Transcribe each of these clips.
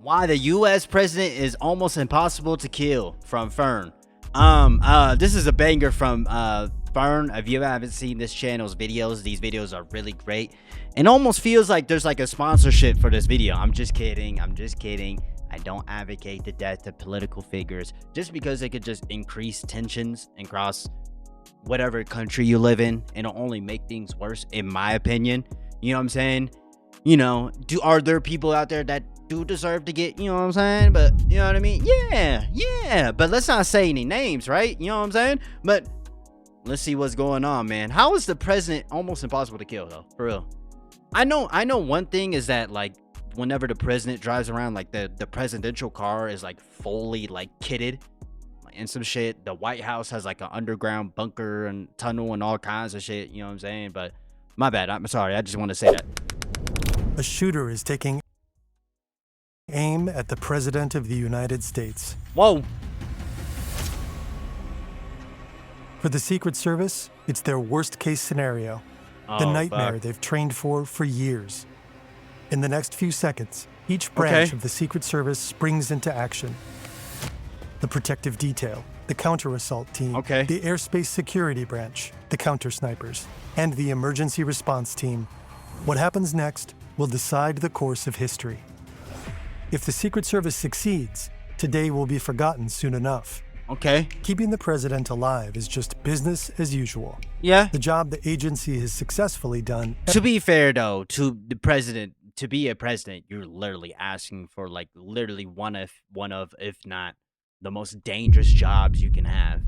Why the U.S. president is almost impossible to kill, from Fern. This is a banger from Fern. If you haven't seen this channel's videos, these videos are really great. It almost feels like there's like a sponsorship for this video. I'm just kidding. I don't advocate the death of political figures just because it could just increase tensions across whatever country you live in, and it'll only make things worse, in my opinion. You know what I'm saying? You know, are there people out there that do deserve to get, you know what I'm saying? But you know what I mean? Yeah. But let's not say any names, right? You know what I'm saying? But let's see what's going on, man. How is the president almost impossible to kill, though? For real. I know one thing is that, like, whenever the president drives around, like the presidential car is like fully like kitted and some shit. The White House has like an underground bunker and tunnel and all kinds of shit. You know what I'm saying? But my bad. I'm sorry. I just want to say that. A shooter is taking aim at the President of the United States. Whoa. For the Secret Service, it's their worst-case scenario. The nightmare they've trained for years. In the next few seconds, each branch of the Secret Service springs into action. The protective detail, the counter-assault team, the airspace security branch, the counter-snipers, and the emergency response team. What happens next will decide the course of history. If the Secret Service succeeds, today will be forgotten soon enough. Keeping the president alive is just business as usual. Yeah. The job the agency has successfully done. To be fair, though, to the president, to be a president, you're literally asking for like literally one of, if not the most dangerous jobs you can have,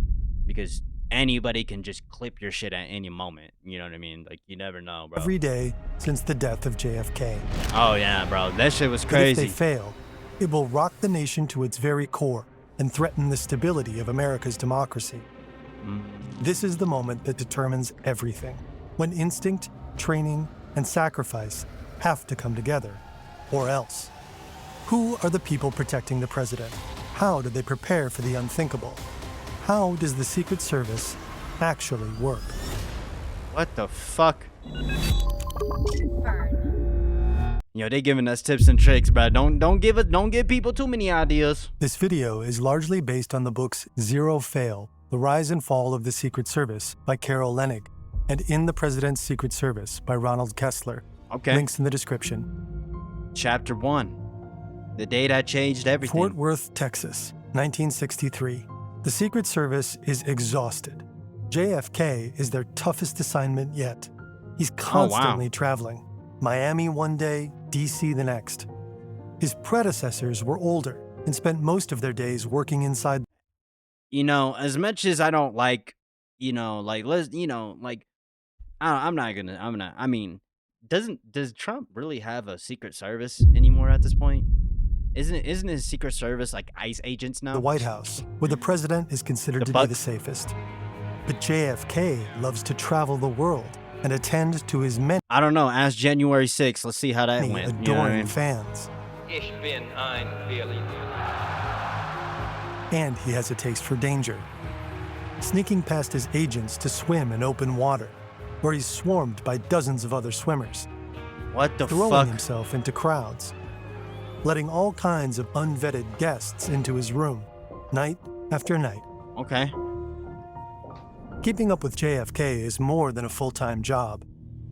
because anybody can just clip your shit at any moment. You know what I mean? Like, you never know, bro. Every day since the death of JFK. Oh yeah, bro, that shit was But crazy. if they fail, it will rock the nation to its very core and threaten the stability of America's democracy. This is the moment that determines everything, when instinct, training, and sacrifice have to come together, or else. Who are the people protecting the president? How do they prepare for the unthinkable? How does the Secret Service actually work? What the fuck? You know, they giving us tips and tricks, bro. Don't give people too many ideas. This video is largely based on the books Zero Fail, The Rise and Fall of the Secret Service by Carol Leonnig, and In the President's Secret Service by Ronald Kessler. Links in the description. Chapter 1. The day that changed everything. Fort Worth, Texas, 1963. The Secret Service is exhausted. JFK is their toughest assignment yet. He's constantly traveling. Miami one day, DC the next. His predecessors were older and spent most of their days working inside. You know, as much as I don't like, you know, like, let's, you know, like, I mean, does Trump really have a Secret Service anymore at this point? Isn't his Secret Service like ICE agents now? The White House, where the president is considered to be the safest. But JFK loves to travel the world and attend to his many, I don't know, ask January 6th. Let's see how that went. adoring you know what I mean? fans. Ich bin ein Berliner. And he has a taste for danger. Sneaking past his agents to swim in open water, where he's swarmed by dozens of other swimmers. What the throwing fuck? himself into crowds. Letting all kinds of unvetted guests into his room, night after night. Keeping up with JFK is more than a full-time job.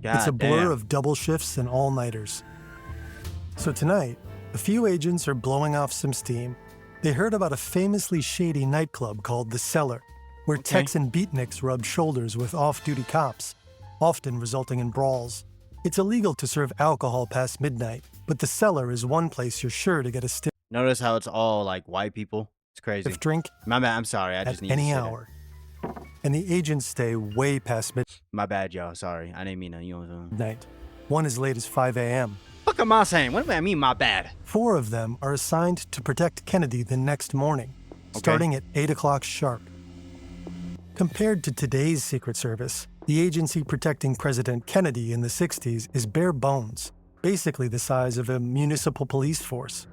It's a blur of double shifts and all-nighters. So tonight, a few agents are blowing off some steam. They heard about a famously shady nightclub called The Cellar, where Texan beatniks rubbed shoulders with off-duty cops, often resulting in brawls. It's illegal to serve alcohol past midnight, but The Cellar is one place you're sure to get a stiff Notice how it's all like white people? It's crazy. drink My bad, I'm sorry. I just need any to say hour. And the agents stay way past midnight. My bad, y'all. Sorry. I didn't mean to, you know what I'm saying? One as late as 5 a.m. Fuck am I saying? What do I mean, my bad? 4 of them are assigned to protect Kennedy the next morning, starting at 8 o'clock sharp. Compared to today's Secret Service, the agency protecting President Kennedy in the 60s is bare bones, basically the size of a municipal police force.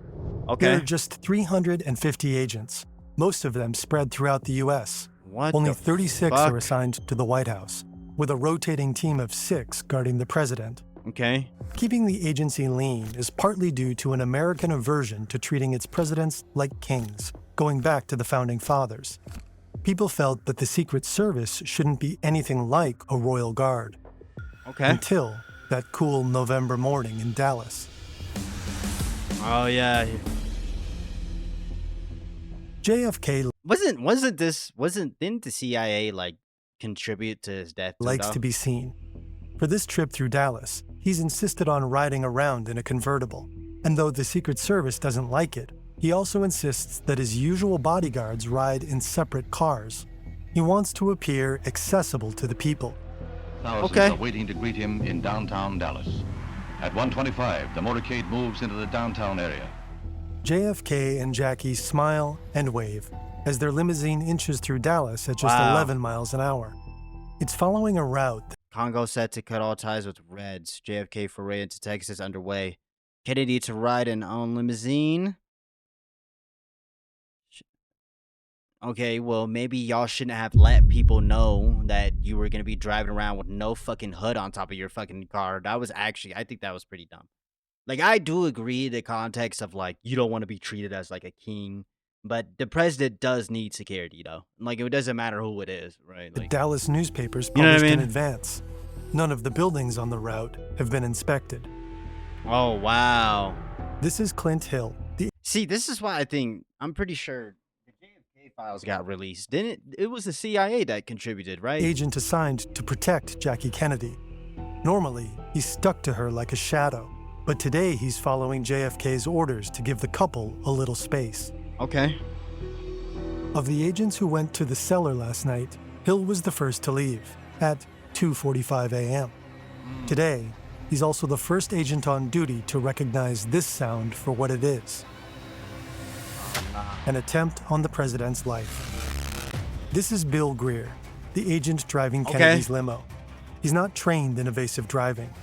There are just 350 agents, most of them spread throughout the U.S. Only 36 are assigned to the White House, with a rotating team of 6 guarding the president. Okay. Keeping the agency lean is partly due to an American aversion to treating its presidents like kings, going back to the Founding Fathers. People felt that the Secret Service shouldn't be anything like a royal guard. Okay. Until that cool November morning in Dallas. Oh yeah. JFK didn't the CIA like contribute to his death? likes to be seen. For this trip through Dallas, he's insisted on riding around in a convertible. And though the Secret Service doesn't like it, he also insists that his usual bodyguards ride in separate cars. He wants to appear accessible to the people. Thousands are waiting to greet him in downtown Dallas. At 1:25, the motorcade moves into the downtown area. JFK and Jackie smile and wave as their limousine inches through Dallas at just 11 miles an hour. It's following a route. Congo set to cut all ties with Reds. JFK foray into Texas underway. Kennedy to ride an own limousine. Okay, well, maybe y'all shouldn't have let people know that you were going to be driving around with no fucking hood on top of your fucking car. That was actually, I think that was pretty dumb. Like, I do agree the context of, like, you don't want to be treated as, like, a king. But the president does need security, though. Like, it doesn't matter who it is, right? The Like, Dallas newspapers published you know what I mean? in advance. None of the buildings on the route have been inspected. Oh, wow. This is Clint Hill. See, this is why I think, I'm pretty sure the JFK files got released. Didn't it was the CIA that contributed, right? Agent assigned to protect Jackie Kennedy. Normally, he's stuck to her like a shadow. But today, he's following JFK's orders to give the couple a little space. Okay. Of the agents who went to the cellar last night, Hill was the first to leave at 2:45 a.m. Today, he's also the first agent on duty to recognize this sound for what it is. An attempt on the president's life. This is Bill Greer, the agent driving Kennedy's limo. He's not trained in evasive driving.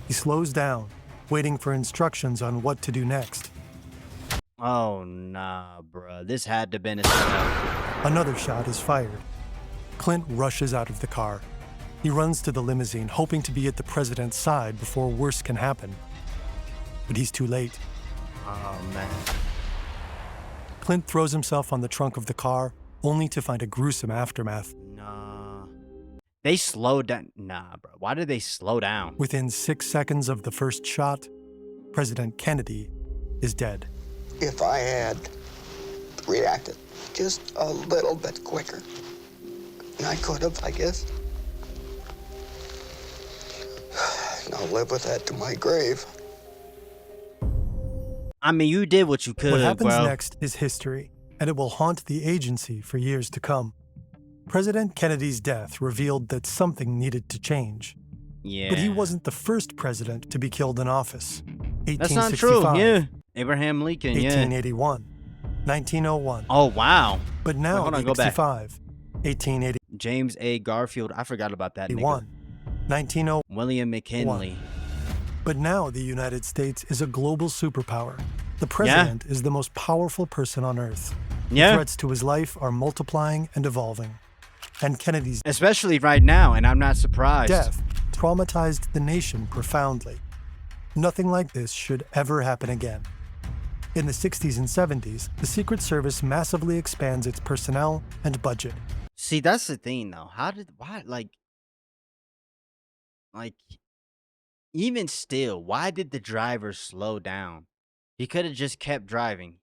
He slows down, waiting for instructions on what to do next. Oh, nah, bruh. This had to have been a setup. Another shot is fired. Clint rushes out of the car. He runs to the limousine, hoping to be at the president's side before worse can happen. But he's too late. Oh, man. Clint throws himself on the trunk of the car, only to find a gruesome aftermath. Nah. They slowed down. Nah, bro. Why did they slow down? Within 6 seconds of the first shot, President Kennedy is dead. If I had reacted just a little bit quicker, and I could have, I guess. And I'll live with that to my grave. I mean, you did what you could, What happens bro. next is history, and it will haunt the agency for years to come. President Kennedy's death revealed that something needed to change. Yeah. But he wasn't the first president to be killed in office. That's not true. Yeah. Abraham Lincoln, 1881, 1901. Oh, wow. But now, hold on, go back. 1880. James A. Garfield. I forgot about that nigga. 1901. William McKinley. But now the United States is a global superpower. The president is the most powerful person on Earth. Yeah. Threats to his life are multiplying and evolving. And Kennedy's Especially right now, and I'm not surprised. death traumatized the nation profoundly. Nothing like this should ever happen again. In the 60s and 70s, the Secret Service massively expands its personnel and budget. See, that's the thing, though. Even still, why did the driver slow down? He could have just kept driving.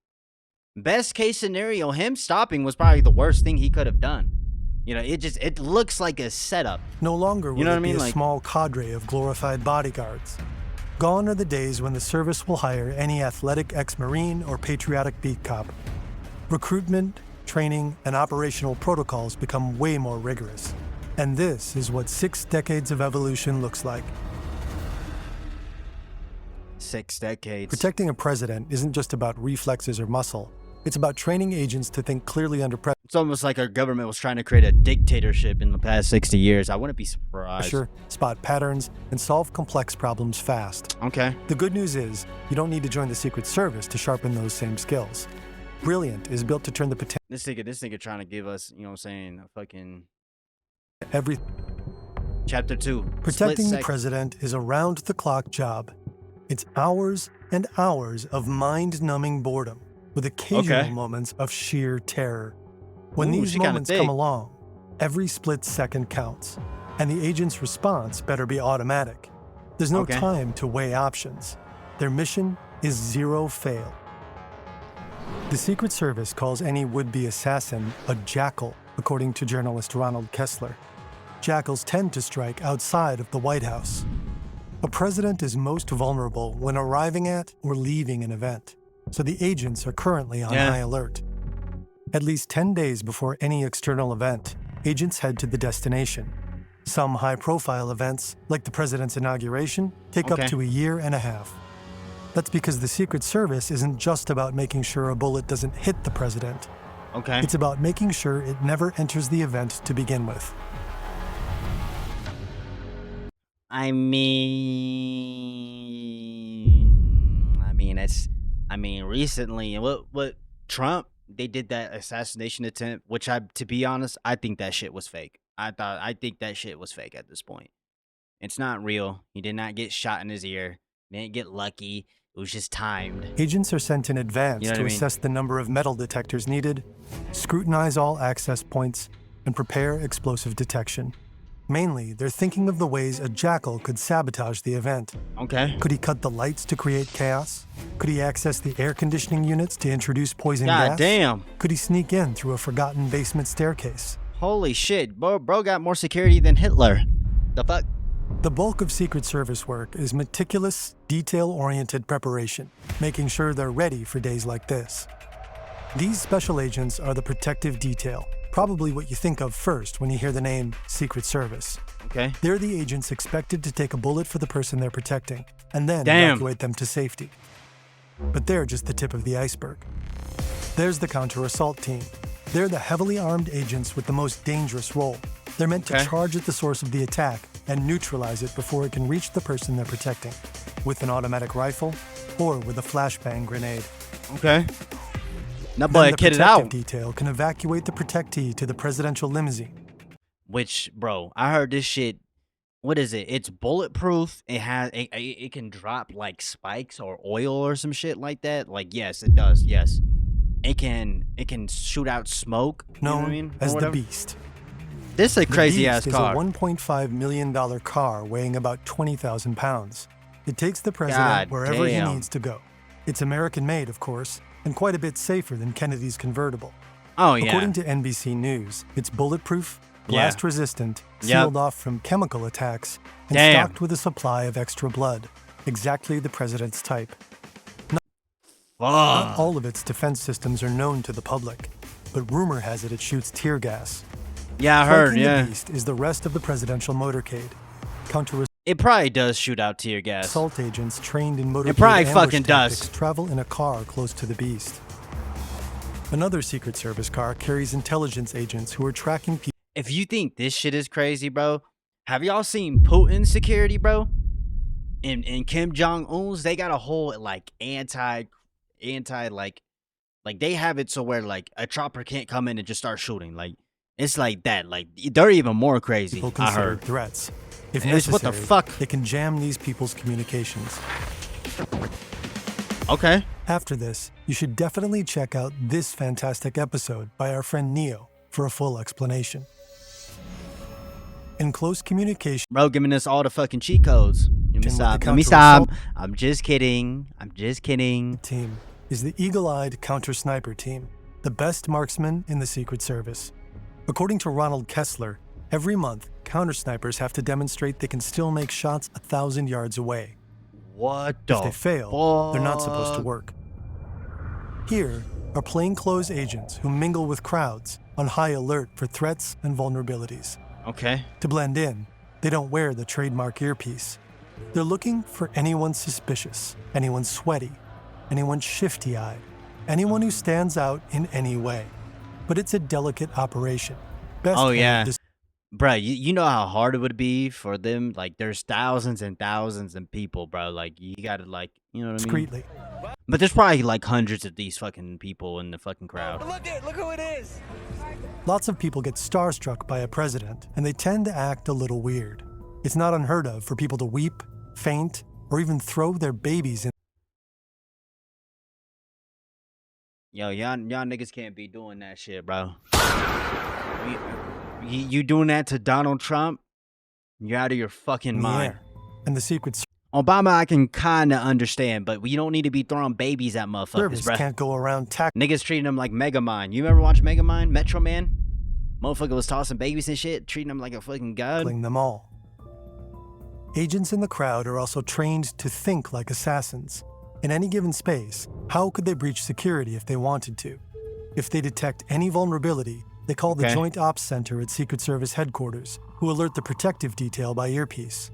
Best case scenario, him stopping was probably the worst thing he could have done. You know, it looks like a setup. No longer will You know it what I mean? be a Like- small cadre of glorified bodyguards. Gone are the days when the service will hire any athletic ex-Marine or patriotic beat cop. Recruitment, training, and operational protocols become way more rigorous. And this is what 6 decades of evolution looks like. 6 decades. Protecting a president isn't just about reflexes or muscle. It's about training agents to think clearly under pressure. It's almost like our government was trying to create a dictatorship in the past 60 years. I wouldn't be surprised. Spot patterns, and solve complex problems fast. Okay. The good news is, you don't need to join the Secret Service to sharpen those same skills. Brilliant is built to turn the potential This nigga trying to give us, you know what I'm saying, a fucking... every. Chapter 2. Protecting the president is a round-the-clock job. It's hours and hours of mind-numbing boredom, with occasional moments of sheer terror. When these moments come along, every split second counts, and the agent's response better be automatic. There's no time to weigh options. Their mission is zero fail. The Secret Service calls any would-be assassin a jackal, according to journalist Ronald Kessler. Jackals tend to strike outside of the White House. A president is most vulnerable when arriving at or leaving an event, so the agents are currently on high alert. At least 10 days before any external event, agents head to the destination. Some high-profile events, like the president's inauguration, take up to a year and a half. That's because the Secret Service isn't just about making sure a bullet doesn't hit the president. It's about making sure it never enters the event to begin with. I mean, recently, what Trump, they did that assassination attempt, which to be honest, I think that shit was fake. I think that shit was fake at this point. It's not real. He did not get shot in his ear. He didn't get lucky. It was just timed. Agents are sent in advance to assess the number of metal detectors needed, scrutinize all access points, and prepare explosive detection. Mainly, they're thinking of the ways a jackal could sabotage the event. Could he cut the lights to create chaos? Could he access the air conditioning units to introduce poison gas? God damn. Could he sneak in through a forgotten basement staircase? Holy shit, bro got more security than Hitler. The fuck? The bulk of Secret Service work is meticulous, detail-oriented preparation, making sure they're ready for days like this. These special agents are the protective detail, probably what you think of first when you hear the name Secret Service. They're the agents expected to take a bullet for the person they're protecting, and then evacuate them to safety. But they're just the tip of the iceberg. There's the counter-assault team. They're the heavily armed agents with the most dangerous role. They're meant to charge at the source of the attack and neutralize it before it can reach the person they're protecting, with an automatic rifle or with a flashbang grenade. Now, boy, kid it out. The detail can evacuate the protectee to the presidential limousine. Which, bro, I heard this shit. What is it? It's bulletproof. It can drop like spikes or oil or some shit like that. Like, yes, it does. Yes, it can shoot out smoke. Known as the Beast. This is a crazy ass car. It's a $1.5 million car weighing about 20,000 pounds. It takes the president wherever he needs to go. It's American-made, of course, and quite a bit safer than Kennedy's convertible. According to NBC News, it's bulletproof, blast-resistant, sealed off from chemical attacks, and stocked with a supply of extra blood, exactly the president's type. Not all of its defense systems are known to the public, but rumor has it shoots tear gas. I heard, The Beast is the rest of the presidential motorcade. It probably does shoot out tear gas. Assault agents trained in motorcade it probably fucking tactics does. Travel in a car close to the Beast. Another Secret Service car carries intelligence agents who are tracking people. If you think this shit is crazy, bro, have y'all seen Putin's security, bro? In Kim Jong-un's, they got a whole like anti like they have it so where like a chopper can't come in and just start shooting. Like it's like that. Like they're even more crazy. People I heard threats. If necessary, what the fuck? They can jam these people's communications. After this, you should definitely check out this fantastic episode by our friend Neo for a full explanation. In close communication, bro, giving us all the fucking cheat codes. Let me stop. I'm just kidding. Team is the eagle-eyed counter-sniper team, the best marksman in the Secret Service. According to Ronald Kessler, every month, counter-snipers have to demonstrate they can still make shots 1,000 yards away. What the If they fail, they're not supposed to work. Here are plainclothes agents who mingle with crowds on high alert for threats and vulnerabilities. To blend in, they don't wear the trademark earpiece. They're looking for anyone suspicious, anyone sweaty, anyone shifty-eyed, anyone who stands out in any way. But it's a delicate operation. Bro, you know how hard it would be for them? Like, there's thousands and thousands of people, bro. Like, you gotta, like, you know what I mean? Discreetly. But there's probably, like, hundreds of these fucking people in the fucking crowd. Look who it is! Lots of people get starstruck by a president, and they tend to act a little weird. It's not unheard of for people to weep, faint, or even throw their babies in. Yo, y'all niggas can't be doing that shit, bro. You doing that to Donald Trump? You're out of your fucking mind. And the Secret Obama, I can kind of understand, but we don't need to be throwing babies at motherfuckers, Service bro. can't go around niggas treating them like Megamind. You ever watch Megamind? Metro Man? Motherfucker was tossing babies and shit, treating them like a fucking god. tackling them all. Agents in the crowd are also trained to think like assassins. In any given space, how could they breach security if they wanted to? If they detect any vulnerability, they call the Joint Ops Center at Secret Service headquarters, who alert the protective detail by earpiece.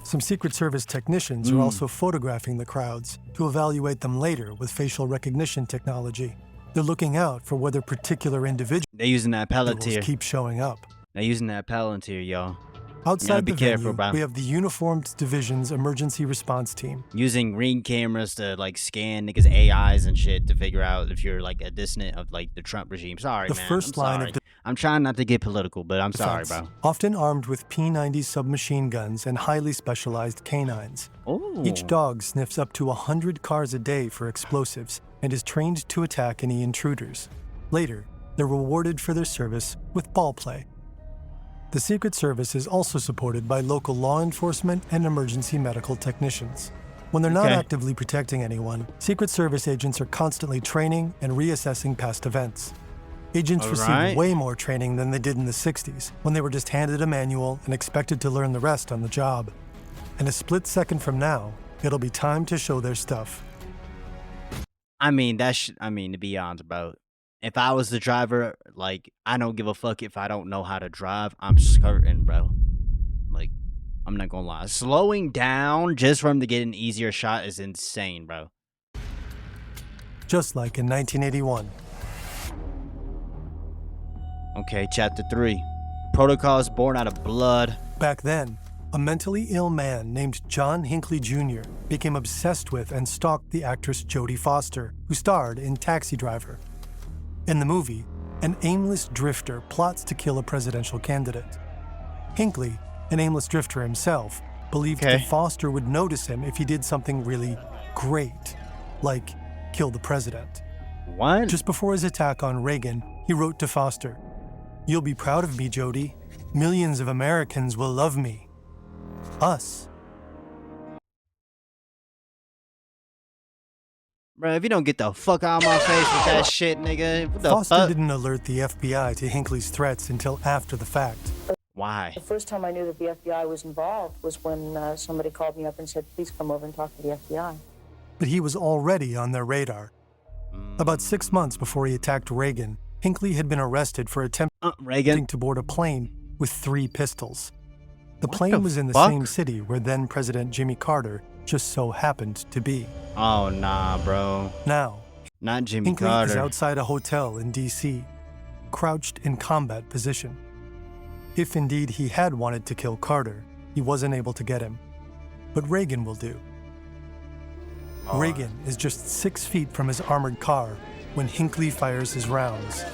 Some Secret Service technicians are also photographing the crowds to evaluate them later with facial recognition technology. They're looking out for whether particular individuals They're using that Palantir. keep showing up. They're using that Palantir, y'all. Outside the careful, venue, bro. we have the Uniformed Division's Emergency Response Team. Using ring cameras to like scan niggas' AIs and shit to figure out if you're like a dissident of like the Trump regime. Sorry, The man. first I'm line sorry. of I'm trying not to get political, but I'm sorry, defense, bro. often armed with P-90 submachine guns and highly specialized canines. Ooh. Each dog sniffs up to 100 cars a day for explosives and is trained to attack any intruders. Later, they're rewarded for their service with ball play. The Secret Service is also supported by local law enforcement and emergency medical technicians. When they're not actively protecting anyone, Secret Service agents are constantly training and reassessing past events. Agents receive way more training than they did in the 60s, when they were just handed a manual and expected to learn the rest on the job. And a split second from now, it'll be time to show their stuff. I mean, to be honest, bro. If I was the driver, like, I don't give a fuck if I don't know how to drive. I'm skirting, bro. Like, I'm not gonna lie. Slowing down just for him to get an easier shot is insane, bro. Just like in 1981. Okay, chapter 3. Protocols born out of blood. Back then, a mentally ill man named John Hinckley Jr. became obsessed with and stalked the actress Jodie Foster, who starred in Taxi Driver. In the movie, an aimless drifter plots to kill a presidential candidate. Hinckley, an aimless drifter himself, believed that Foster would notice him if he did something really great, like kill the president. What? Just before his attack on Reagan, he wrote to Foster, "You'll be proud of me, Jodie. Millions of Americans will love me. Us." Bro, if you don't get the fuck out of my face with that shit, nigga, what the Foster fuck? didn't alert the FBI to Hinckley's threats until after the fact. Why? The first time I knew that the FBI was involved was when somebody called me up and said, please come over and talk to the FBI. But he was already on their radar. About 6 months before he attacked Reagan, Hinckley had been arrested for attempting to board a plane with 3 pistols. The plane was in the same city where then President Jimmy Carter just so happened to be. Oh, nah, bro. Now, not Jimmy Hinckley Carter. is outside a hotel in D.C., crouched in combat position. If indeed he had wanted to kill Carter, he wasn't able to get him. But Reagan will do. Reagan is just 6 feet from his armored car when Hinckley fires his rounds.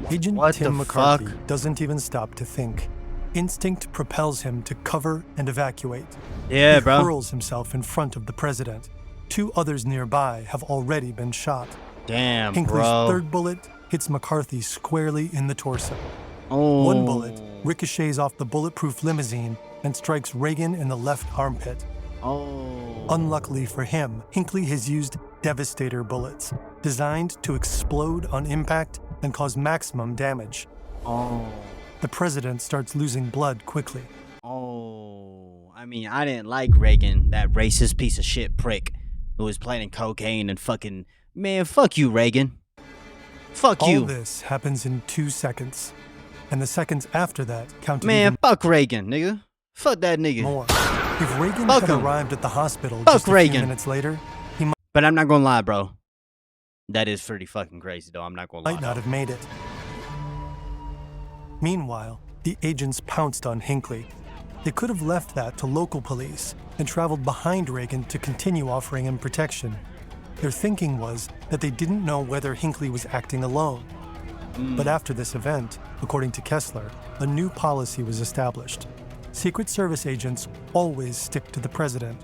Agent Tim McCarthy doesn't even stop to think. Instinct propels him to cover and evacuate. Yeah, he bro. hurls himself in front of the president. 2 others nearby have already been shot. Damn, Hinckley's bro. 3rd bullet hits McCarthy squarely in the torso. Oh. 1 bullet ricochets off the bulletproof limousine and strikes Reagan in the left armpit. Oh. Unluckily for him, Hinckley has used Devastator bullets, designed to explode on impact and cause maximum damage. Oh. The president starts losing blood quickly. Oh. I mean, I didn't like Reagan, that racist piece of shit prick who was planting cocaine and fucking... Man, fuck you, Reagan. Fuck you. All this happens in 2 seconds. And the seconds after that counted Man, even fuck Reagan, nigga. Fuck that nigga. more. If Reagan Fuck had him. arrived at the hospital Fuck just a few Reagan. minutes later, he But I'm not gonna lie, bro. That is pretty fucking crazy, though. I'm not gonna lie. might not have made it. Meanwhile, the agents pounced on Hinckley. They could have left that to local police and traveled behind Reagan to continue offering him protection. Their thinking was that they didn't know whether Hinckley was acting alone. But after this event, according to Kessler, a new policy was established. Secret Service agents always stick to the president.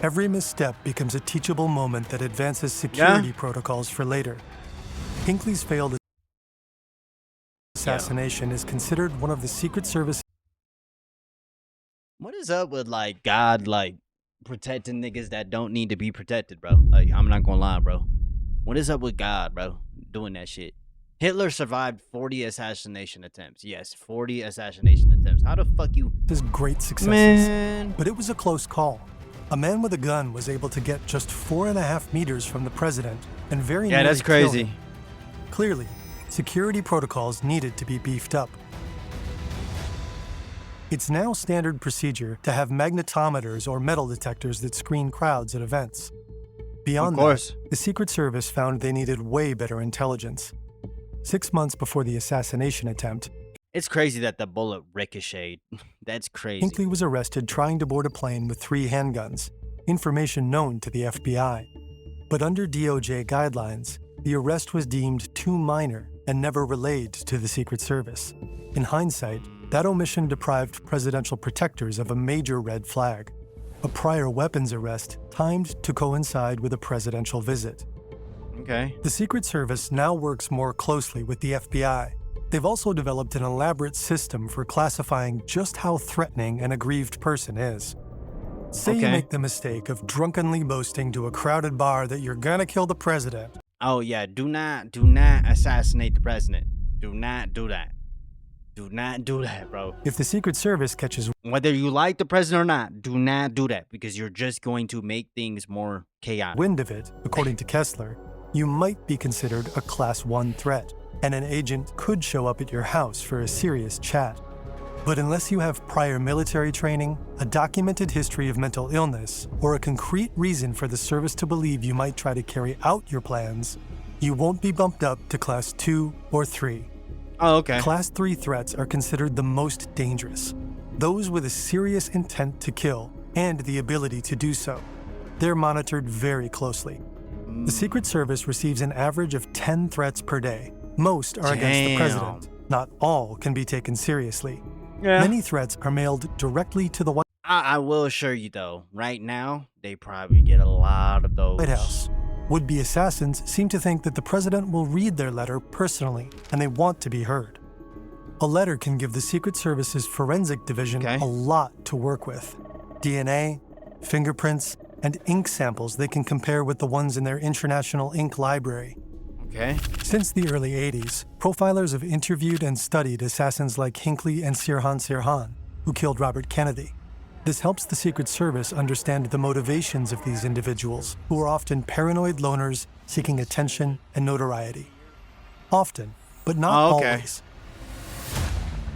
Every misstep becomes a teachable moment that advances security protocols for later. Hinckley's failed assassination is considered one of the Secret Service. What is up with like God like protecting niggas that don't need to be protected, bro? Like, I'm not gonna lie, bro. What is up with God, bro, doing that shit? Hitler survived 40 assassination attempts. Yes, 40 assassination attempts. How the fuck you? His great successes. Man. But it was a close call. A man with a gun was able to get just 4.5 meters from the president and very nearly that's crazy. kill him. Clearly, security protocols needed to be beefed up. It's now standard procedure to have magnetometers or metal detectors that screen crowds at events. Beyond that, the Secret Service found they needed way better intelligence. 6 months before the assassination attempt, it's crazy that the bullet ricocheted. That's crazy. Hinckley was arrested trying to board a plane with 3 handguns, information known to the FBI. But under DOJ guidelines, the arrest was deemed too minor and never relayed to the Secret Service. In hindsight, that omission deprived presidential protectors of a major red flag, a prior weapons arrest timed to coincide with a presidential visit. Okay. The Secret Service now works more closely with the FBI. They've also developed an elaborate system for classifying just how threatening an aggrieved person is. Say you make the mistake of drunkenly boasting to a crowded bar that you're gonna kill the president. Oh yeah, do not assassinate the president. Do not do that. Do not do that, bro. If the Secret Service catches whether you like the president or not, do not do that because you're just going to make things more chaotic. Wind of it, according to Kessler, you might be considered a Class 1 threat, and an agent could show up at your house for a serious chat. But unless you have prior military training, a documented history of mental illness, or a concrete reason for the service to believe you might try to carry out your plans, you won't be bumped up to Class 2 or 3. Oh, okay. Class 3 threats are considered the most dangerous, those with a serious intent to kill and the ability to do so. They're monitored very closely. The Secret Service receives an average of 10 threats per day. Most are against the president. Not all can be taken seriously. Many threats are mailed directly to the White I will assure you, though, right now, they probably get a lot of those. House. Would-be assassins seem to think that the president will read their letter personally, and they want to be heard. A letter can give the Secret Service's forensic division a lot to work with. DNA, fingerprints, and ink samples they can compare with the ones in their international ink library. Since the early 80s, profilers have interviewed and studied assassins like Hinckley and Sirhan, who killed Robert Kennedy. This helps the Secret Service understand the motivations of these individuals, who are often paranoid loners seeking attention and notoriety. Often, but not always.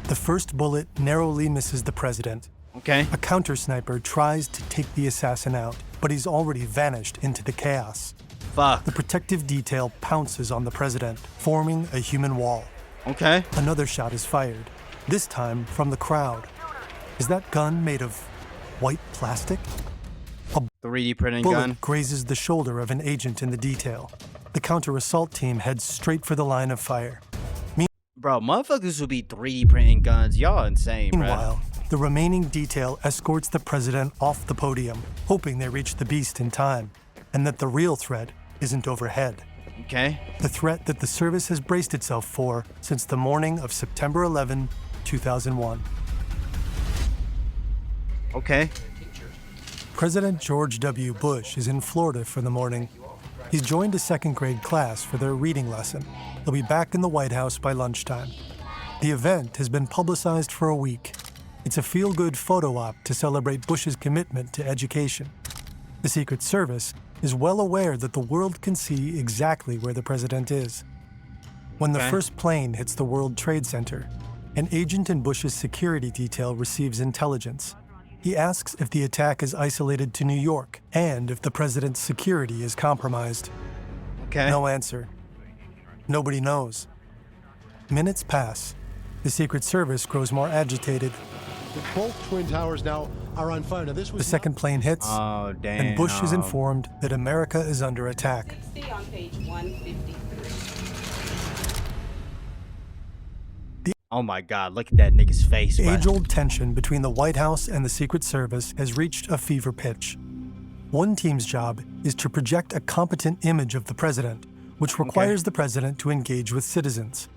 The first bullet narrowly misses the president. A counter-sniper tries to take the assassin out, but he's already vanished into the chaos. The protective detail pounces on the president, forming a human wall. Another shot is fired, this time from the crowd. Is that gun made of white plastic? A 3D printing bullet gun grazes the shoulder of an agent in the detail. The counter-assault team heads straight for the line of fire. Bro, motherfuckers will be 3D printing guns. Y'all insane, bro. Meanwhile, the remaining detail escorts the president off the podium, hoping they reach the beast in time, and that the real threat isn't overhead. The threat that the service has braced itself for since the morning of September 11, 2001. President George W. Bush is in Florida for the morning. He's joined a second-grade class for their reading lesson. He'll be back in the White House by lunchtime. The event has been publicized for a week. It's a feel-good photo op to celebrate Bush's commitment to education. The Secret Service is well aware that the world can see exactly where the president is. When the first plane hits the World Trade Center, an agent in Bush's security detail receives intelligence. He asks if the attack is isolated to New York and if the president's security is compromised. No answer. Nobody knows. Minutes pass. The Secret Service grows more agitated. Both Twin Towers now are on fire. Now, this was the second plane hits, and Bush is informed that America is under attack. See on page 153. Oh my God, look at that nigga's face. Age-old tension between the White House and the Secret Service has reached a fever pitch. One team's job is to project a competent image of the president, which requires the president to engage with citizens.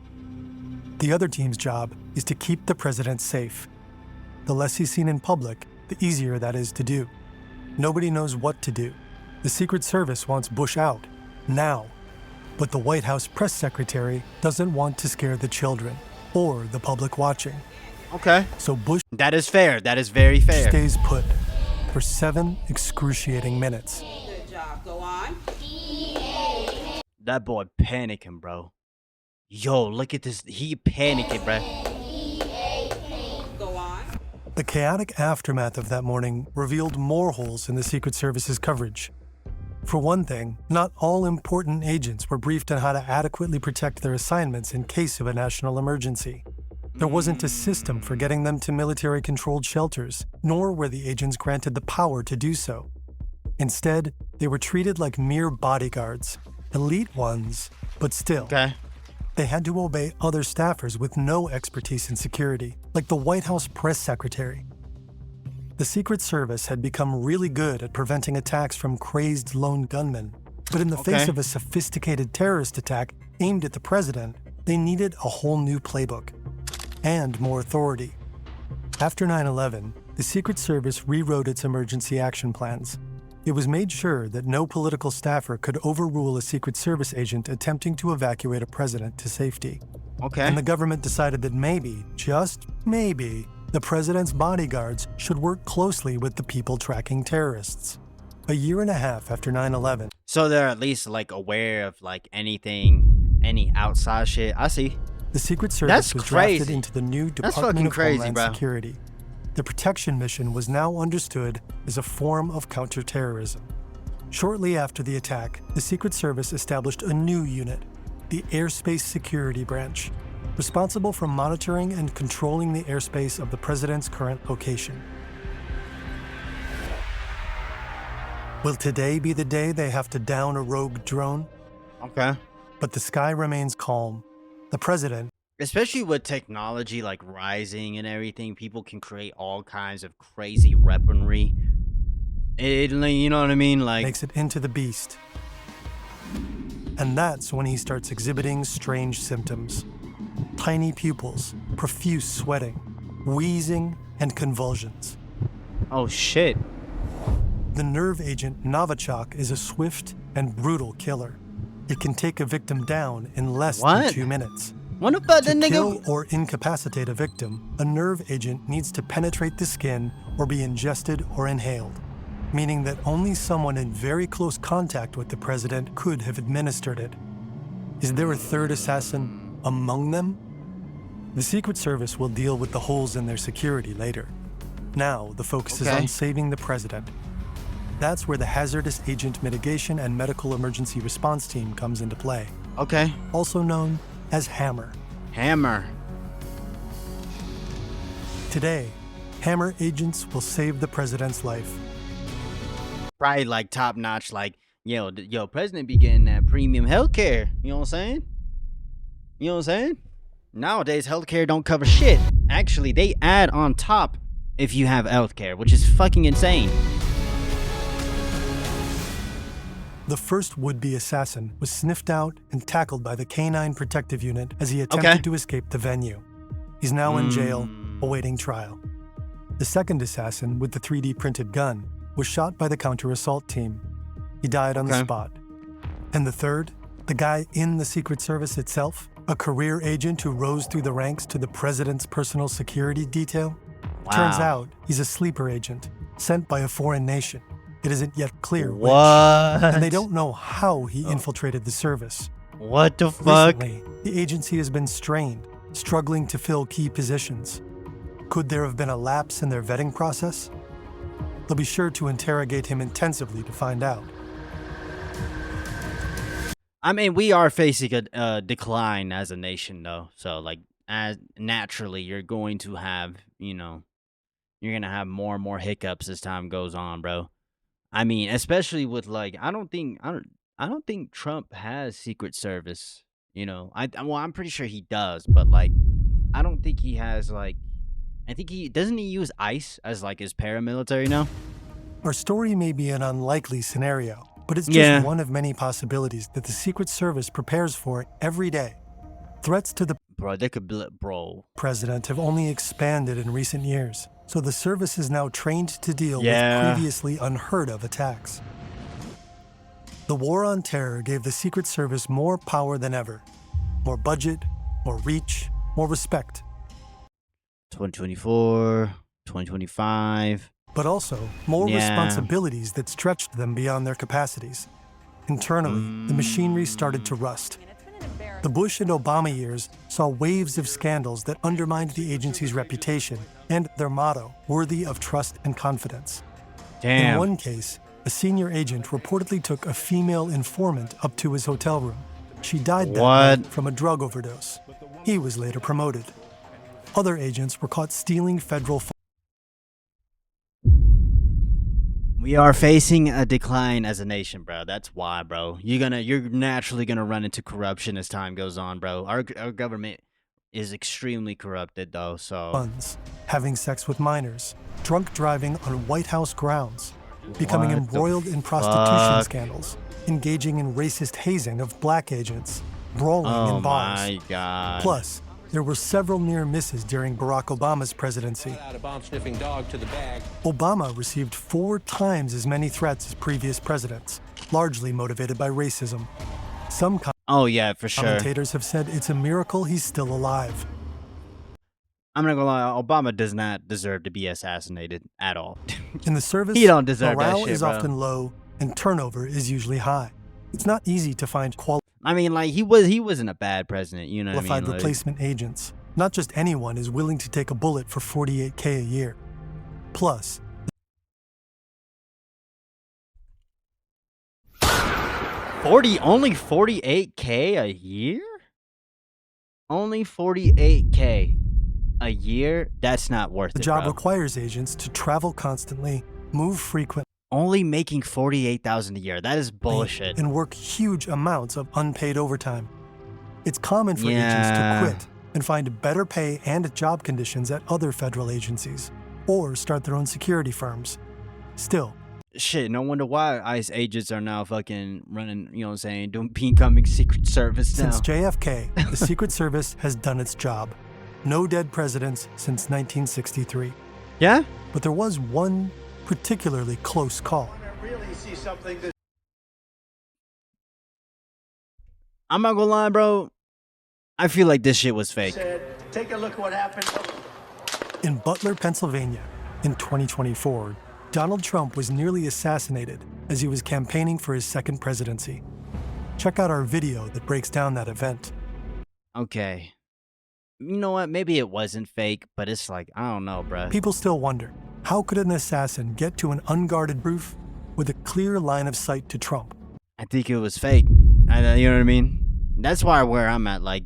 The other team's job is to keep the president safe. The less he's seen in public, the easier that is to do. Nobody knows what to do. The Secret Service wants Bush out, now. But the White House press secretary doesn't want to scare the children or the public watching. Okay. So Bush That is fair. That is very fair. stays put for 7 excruciating minutes. Good job. Go on. That boy panicking, bro. Yo, look at this. He panicking, bro. Go on. The chaotic aftermath of that morning revealed more holes in the Secret Service's coverage. For one thing, not all important agents were briefed on how to adequately protect their assignments in case of a national emergency. There wasn't a system for getting them to military-controlled shelters, nor were the agents granted the power to do so. Instead, they were treated like mere bodyguards, elite ones, but still. Okay. They had to obey other staffers with no expertise in security, like the White House press secretary. The Secret Service had become really good at preventing attacks from crazed lone gunmen, but in the face of a sophisticated terrorist attack aimed at the president, they needed a whole new playbook and more authority. After 9/11, the Secret Service rewrote its emergency action plans. It was made sure that no political staffer could overrule a Secret Service agent attempting to evacuate a president to safety. Okay. And the government decided that maybe, just maybe, the president's bodyguards should work closely with the people tracking terrorists. A year and a half after 9/11. So they're at least like aware of like anything, any outside shit. I see. The Secret Service was drafted crazy. into the new That's Department fucking of crazy, Homeland bro. Security. The protection mission was now understood as a form of counterterrorism. Shortly after the attack, the Secret Service established a new unit, the Airspace Security Branch, responsible for monitoring and controlling the airspace of the president's current location. Will today be the day they have to down a rogue drone? Okay. But the sky remains calm. The president, Especially with technology like rising and everything, people can create all kinds of crazy weaponry. You know what I mean? Like, makes it into the beast. And that's when he starts exhibiting strange symptoms. Tiny pupils, profuse sweating, wheezing, and convulsions. oh shit. The nerve agent Novichok is a swift and brutal killer. It can take a victim down in less than What? 2 minutes. What about the To kill nigga? or incapacitate a victim, a nerve agent needs to penetrate the skin or be ingested or inhaled, meaning that only someone in very close contact with the president could have administered it. Is there a third assassin among them? The Secret Service will deal with the holes in their security later. Now, the focus is Okay. on saving the president. That's where the Hazardous Agent Mitigation and Medical Emergency Response Team comes into play, Okay. also known as Hammer. Hammer. Today, Hammer agents will save the president's life. Probably like top notch, like, yo, president be getting that premium healthcare. You know what I'm saying? You know what I'm saying? Nowadays, healthcare don't cover shit. Actually, they add on top if you have healthcare, which is fucking insane. The first would-be assassin was sniffed out and tackled by the Canine Protective Unit as he attempted to escape the venue. He's now in jail, awaiting trial. The second assassin, with the 3D printed gun, was shot by the counter-assault team. He died on the spot. And the third, the guy in the Secret Service itself, a career agent who rose through the ranks to the president's personal security detail. Turns out he's a sleeper agent sent by a foreign nation. It isn't yet clear which. And they don't know how he infiltrated the service. What the fuck? Recently, the agency has been strained, struggling to fill key positions. Could there have been a lapse in their vetting process? They'll be sure to interrogate him intensively to find out. I mean, we are facing a decline as a nation, though. So, like, as naturally, you're going to have, you know, you're gonna have more and more hiccups as time goes on, bro. I mean, especially with like, I don't think Trump has Secret Service. You know, I'm pretty sure he does, but like, I don't think he has like. I think he doesn't he use ICE as like his paramilitary now. Our story may be an unlikely scenario, but it's just one of many possibilities that the Secret Service prepares for every day. Threats to the president have only expanded in recent years, so the service is now trained to deal with previously unheard of attacks. The war on terror gave the Secret Service more power than ever. More budget, more reach, more respect. 2024, 2025. But also more responsibilities that stretched them beyond their capacities. Internally, the machinery started to rust. The Bush and Obama years saw waves of scandals that undermined the agency's reputation and their motto, worthy of trust and confidence. In one case, a senior agent reportedly took a female informant up to his hotel room. She died that night from a drug overdose. He was later promoted. Other agents were caught stealing federal funds. We are facing a decline as a nation, bro. That's why, bro. You're naturally gonna run into corruption as time goes on, bro. Our government is extremely corrupted, though. So funds, having sex with minors, drunk driving on White House grounds, becoming embroiled in prostitution scandals, engaging in racist hazing of black agents, brawling in bars. Oh my God. Plus, there were several near misses during Barack Obama's presidency. Obama received 4 times as many threats as previous presidents, largely motivated by racism. Some commentators have said it's a miracle he's still alive. I'm not gonna lie, Obama does not deserve to be assassinated at all. In the service, he don't deserve morale that shit, is bro. often low and turnover is usually high. It's not easy to find qualified he wasn't a bad president, you know what I mean? Replacement agents. Not just anyone is willing to take a bullet for $48K a year. Plus, only $48K a year? Only $48K a year? That's not worth it, the job bro. requires agents to travel constantly, move frequently, only making $48,000 a year. That is bullshit. And work huge amounts of unpaid overtime. It's common for agents to quit and find better pay and job conditions at other federal agencies, or start their own security firms. Still, shit, no wonder why ICE agents are now fucking running, you know what I'm saying, doing becoming Secret Service now. Since JFK, the Secret Service has done its job. No dead presidents since 1963. Yeah? But there was one particularly close call. I'm not gonna lie, bro. I feel like this shit was fake. Take a look what happened. In Butler, Pennsylvania, in 2024, Donald Trump was nearly assassinated as he was campaigning for his second presidency. Check out our video that breaks down that event. Okay. You know what? Maybe it wasn't fake, but it's like, I don't know, bro. People still wonder, how could an assassin get to an unguarded roof with a clear line of sight to Trump? I think it was fake. You know what I mean? That's where I'm at. Like,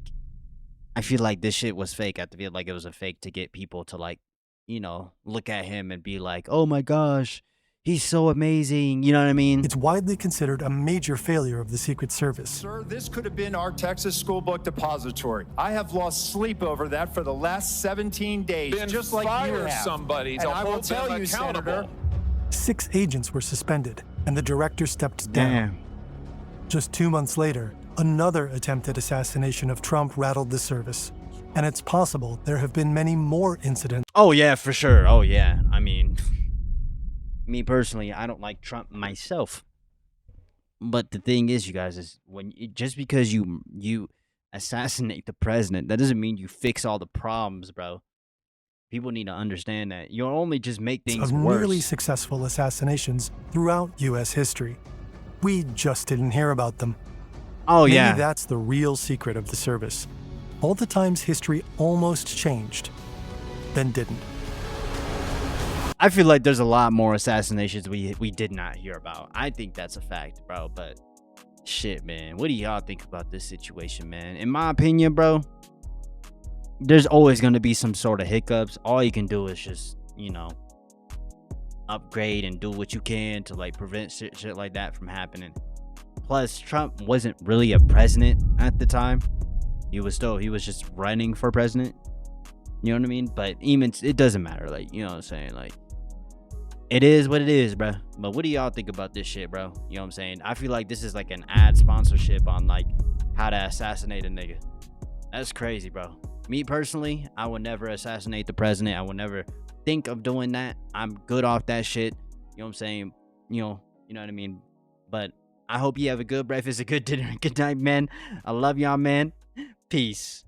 I feel like this shit was fake. I feel like it was a fake to get people to, like, you know, look at him and be like, oh my gosh, he's so amazing. You know what I mean? It's widely considered a major failure of the Secret Service. Sir, this could have been our Texas school book depository. I have lost sleep over that for the last 17 days, then just like you have. Somebody to and I will hold tell them you, Senator, 6 agents were suspended, and the director stepped down. Damn. Just 2 months later, another attempted assassination of Trump rattled the service. And it's possible there have been many more incidents. Oh, yeah, for sure. Oh, yeah. I mean, me personally, I don't like Trump myself. But the thing is, you guys, is just because you assassinate the president, that doesn't mean you fix all the problems, bro. People need to understand that. You'll only just make things worse. Nearly successful assassinations throughout U.S. history. We just didn't hear about them. Oh, yeah. Maybe that's the real secret of the service. All the times history almost changed, then didn't. I feel like there's a lot more assassinations we did not hear about. I think that's a fact, bro. But shit, man. What do y'all think about this situation, man? In my opinion, bro, there's always going to be some sort of hiccups. All you can do is just, you know, upgrade and do what you can to, like, prevent shit like that from happening. Plus, Trump wasn't really a president at the time. He was just running for president. You know what I mean? But even it doesn't matter. Like, you know what I'm saying? Like, it is what it is, bro. But what do y'all think about this shit, bro? You know what I'm saying? I feel like this is like an ad sponsorship on like how to assassinate a nigga. That's crazy, bro. Me personally, I would never assassinate the president. I would never think of doing that. I'm good off that shit. You know what I'm saying? You know what I mean? But I hope you have a good breakfast, a good dinner, a good night, man. I love y'all, man. Peace.